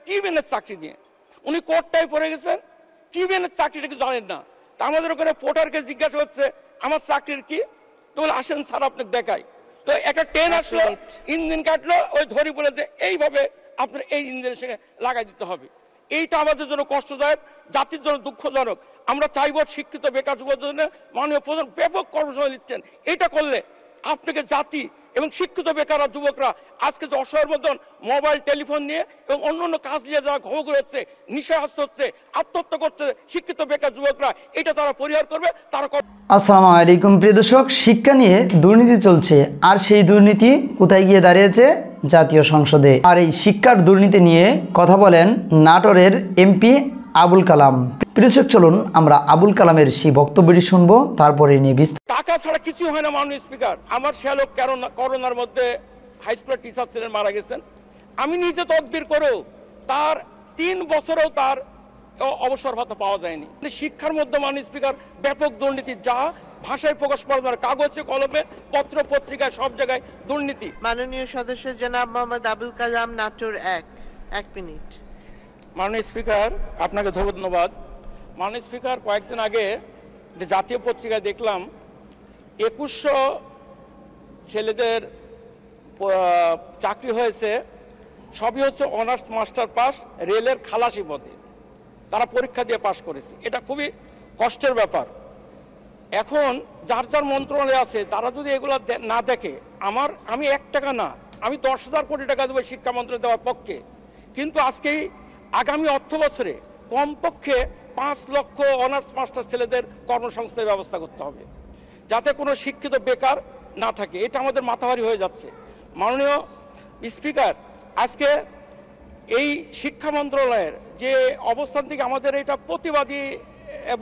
কি বেনের চাকরি নিয়ে উনি কোর্টটাই পড়ে গেছেন, কি বেনের চাকরিটা কি জানেন না। তা আমাদের ওখানে পোর্টারকে জিজ্ঞাসা হচ্ছে আমার চাকরির কি, তো বলে আসেন স্যার আপনাকে দেখাই। তো একটা ট্রেন আসলো, ইঞ্জিন কাটলো, ওই ধরি বলে যে এইভাবে আপনার এই ইঞ্জিনের সঙ্গে লাগাই দিতে হবে। এইটা আমাদের জন্য কষ্টদায়ক, জাতির জন্য দুঃখজনক। আমরা চাইব শিক্ষিত বেকার যুবকদের জন্য মাননীয় প্রধান ব্যাপক কর্মসূচি নিচ্ছেন। এটা করলে আপনাকে জাতি এবং শিক্ষিত বেকার যুবকরা আজকে যে অসহায়ের মতন মোবাইল টেলিফোন নিয়ে এবং অন্য কাজ নিয়ে যারা ঘোর হচ্ছে, নিশাহাস্ত হচ্ছে, আত্মহত্যা করছে শিক্ষিত বেকার যুবকরা, এটা তারা পরিহার করবে। তারা আসসালামু আলাইকুম প্রিয় দর্শক, শিক্ষা নিয়ে দুর্নীতি চলছে, আর সেই দুর্নীতি কোথায় গিয়ে দাঁড়িয়েছে? জাতীয় সংসদে। আর এই শিক্ষার দুর্নীতি নিয়ে কথা বলেন নাটোরের এমপি আবুল কালাম। প্রিয় দর্শক, চলুন আমরা আবুল কালামের সেই বক্তব্যটি শুনবো, তারপরে নিয়ে টাকা ছাড়া কিছু হয় না। মাননীয় স্পিকার, আমার শ্যালক করোনার মধ্যে হাই স্কুলের টিচার ছিলেন, মারা গেছেন। আমি নিজে তদবির করেও তার 3 বছরেও তার অবসর ভাতা পাওয়া যায়নি। শিক্ষার মধ্যে মাননীয় স্পিকার ব্যাপক দুর্নীতি, যা ভাষায় প্রকাশ করা যায়, কাগজে কলমে পত্র পত্রিকায় সব জায়গায় দুর্নীতি। মাননীয় সদস্য জনাব মোহাম্মদ আবুল কালাম, নাটোর 1 মিনিট। মাননীয় স্পিকার, আপনাকে ধন্যবাদ। মাননীয় স্পিকার, কয়েকদিন আগে যে জাতীয় পত্রিকায় দেখলাম 2100 ছেলেদের চাকরি হয়েছে, সবই হচ্ছে অনার্স মাস্টার পাস, রেলের খালাসি পদে তারা পরীক্ষা দিয়ে পাশ করেছে। এটা খুবই কষ্টের ব্যাপার। এখন যার যার মন্ত্রণালয় আছে তারা যদি এগুলো না দেখে, আমি 1 টাকা না, আমি 10,000 কোটি টাকা দেবো শিক্ষা মন্ত্রণালয় দেওয়ার পক্ষে। কিন্তু আজকেই আগামী অর্থ বছরে কমপক্ষে 5 লক্ষ অনার্স মাস্টার ছেলেদের কর্মসংস্থানের ব্যবস্থা করতে হবে, যাতে কোনো শিক্ষিত বেকার না থাকে। এটা আমাদের মাথাভারি হয়ে যাচ্ছে। মাননীয় স্পিকার, আজকে এই শিক্ষা মন্ত্রণালয়ের যে অবস্থান থেকে আমাদের এটা প্রতিবাদী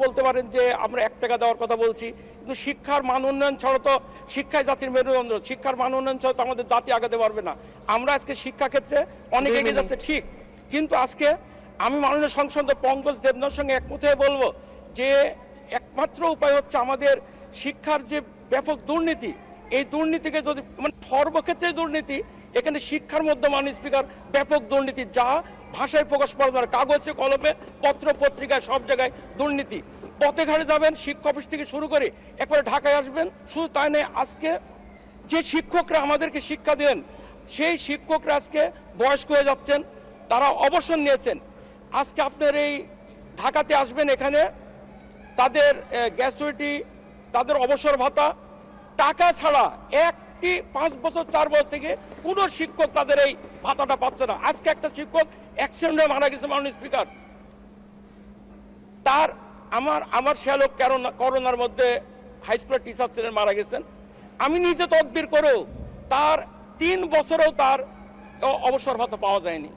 বলতে পারেন যে আমরা 1 টাকা দেওয়ার কথা বলছি, কিন্তু শিক্ষার মান উন্নয়ন ছাড়া তো, শিক্ষায় জাতির মেরুদণ্ড, শিক্ষার মান উন্নয়ন ছাড়া তো আমাদের জাতি আগাতে পারবে না। আমরা আজকে শিক্ষা ক্ষেত্রে অনেক এগিয়ে যাচ্ছে ঠিক, কিন্তু আজকে আমি মাননীয় সংসদ পঙ্কজ দেবনাথের সঙ্গে একমত হয়ে বলবো যে একমাত্র উপায় হচ্ছে আমাদের শিক্ষার যে ব্যাপক দুর্নীতি, এই দুর্নীতিকে যদি সর্বক্ষেত্রে দুর্নীতি, এখানে শিক্ষার মধ্যে মাননীয় স্পিকার ব্যাপক দুর্নীতি, যা ভাষায় প্রকাশ করা যায়, কাগজে কলমে পত্র পত্রিকায় সব জায়গায় দুর্নীতি। পথে ঘাটে যাবেন, শিক্ষা অফিস থেকে শুরু করে একবারে ঢাকায় আসবেন, শুধু তাই নয়, আজকে যে শিক্ষকরা আমাদেরকে শিক্ষা দেন সেই শিক্ষকরা আজকে বয়স্ক হয়ে যাচ্ছেন, তারা অবসর নিয়েছেন। আজকে আপনার এই ঢাকাতে আসবেন, এখানে তাদের গ্র্যাচুইটি, তাদের অবসর ভাতা, টাকা ছাড়া 5 বছর 4 বছর থেকে কোনো শিক্ষক তাদের এই ভাতাটা পাচ্ছে না। আজকে একটা শিক্ষক অ্যাক্সিডেন্টে মারা গেছে মাননীয় স্পিকার, তার আমার শ্যালক করোনার মধ্যে হাই স্কুলের টিচার ছিলেন, মারা গেছেন। আমি নিজে তদবির করেও তার 3 বছরেও তার অবসর ভাতা পাওয়া যায়নি।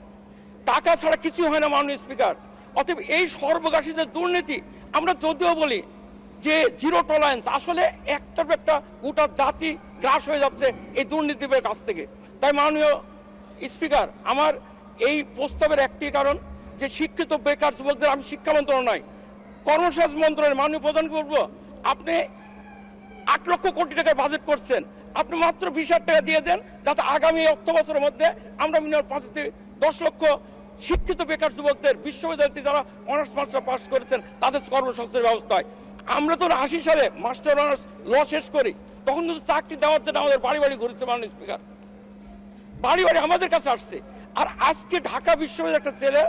টাকা ছাড়া কিছু হয় না মাননীয় স্পিকার। অতএব এই সর্বগ্রাসী যে দুর্নীতি, আমরা যদিও বলি যে জিরো টলারেন্স, আসলে একটা গোটা জাতি গ্রাস হয়ে যাচ্ছে এই দুর্নীতির কাছ থেকে। তাই মাননীয় স্পিকার, আমার এই প্রস্তাবের একটি কারণ যে শিক্ষিত বেকার যুবকদের, আমি শিক্ষা মন্ত্রণালয় কর্মসংস্থান মন্ত্রণালয় মাননীয় প্রধানকে বলবো, আপনি 8 লক্ষ কোটি টাকা বাজেট করছেন, আপনি মাত্র 20,000 টাকা দিয়ে দেন, যাতে আগামী অর্থ বছরের মধ্যে আমরা মিনিমাম 5 থেকে 10 লক্ষ শিক্ষিত বেকার যুবকদের, বিশ্ববিদ্যালয়তে যারা অনার্স মাস্টার পাস করেছেন, তাদের কর্মসংস্থানের ব্যবস্থা হয়। আমরা তো 80 সালে মাস্টার অনার্স ল শেষ করি, তখন কিন্তু চাকরি দেওয়ার জন্য আমাদের বাড়ি বাড়ি ঘুরেছে মাননীয় স্পিকার, বাড়ি বাড়ি আমাদের কাছে আসছে। আর আজকে ঢাকা বিশ্ববিদ্যালয়ের একটা ছেলে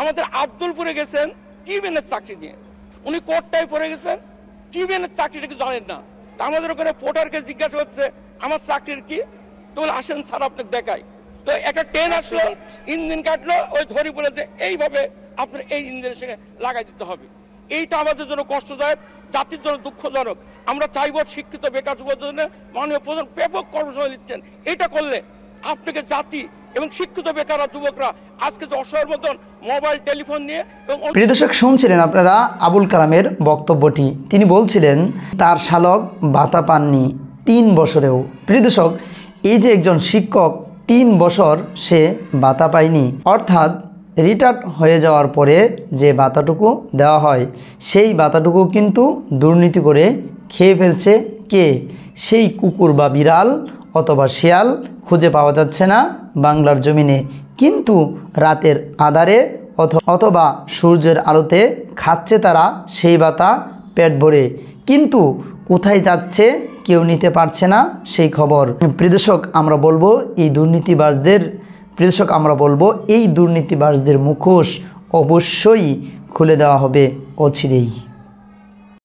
আমাদের আব্দুলপুরে গেছেন কি বেনের চাকরি নিয়ে, উনি কোর্টটাই পড়ে গেছেন, কি বেনের চাকরিটা কি জানেন না। তা আমাদের ওখানে পোর্টারকে জিজ্ঞাসা হচ্ছে আমার চাকরির কি, তো বলে আসেন স্যার আপনাকে দেখাই। তো একটা ট্রেন আসলো, ইঞ্জিন কাটলো, ওই ধরি বলে যে এইভাবে আপনার এই ইঞ্জিনের সঙ্গে লাগাই দিতে হবে। এইটা আমাদের জন্য কষ্টদায়ক, জাতির জন্য দুঃখজনক। আমরা চাইব শিক্ষিত বেকার যুবকদের জন্য মাননীয় প্রধান ব্যাপক কর্মসূচি নিচ্ছেন। এটা করলে আপনাকে জাতি এবং শিক্ষিত বেকার যুবকরা আজকে যে অসহায়ের মতন মোবাইল টেলিফোন নিয়ে এবং প্রিয় দর্শক, শুনছিলেন আপনারা আবুল কালামের বক্তব্যটি। তিনি বলছিলেন তার শালক ভাতা পাননি 3 বছরেও। প্রিয় দর্শক, এই যে একজন শিক্ষক 3 বছর সে ভাতা পায়নি, অর্থাৎ রিটায়ার্ড হয়ে যাওয়ার পরে যে ভাতাটুকু দেওয়া হয়, সেই ভাতাটুকু কিন্তু দুর্নীতি করে খেয়ে ফেলছে কে? সেই কুকুর বা বিড়াল অথবা শিয়াল, খুঁজে পাওয়া যাচ্ছে না বাংলার জমিনে। কিন্তু রাতের আধারে অথবা সূর্যের আলোতে খাচ্ছে তারা সেই ভাতা পেট ভরে, কিন্তু কোথায় যাচ্ছে কেউ নিতে পারছে না সেই খবর। প্রিয় দর্শক, আমরা বলবো এই দুর্নীতিবাজদের মুখোশ অবশ্যই খুলে দেওয়া হবে অচিরেই।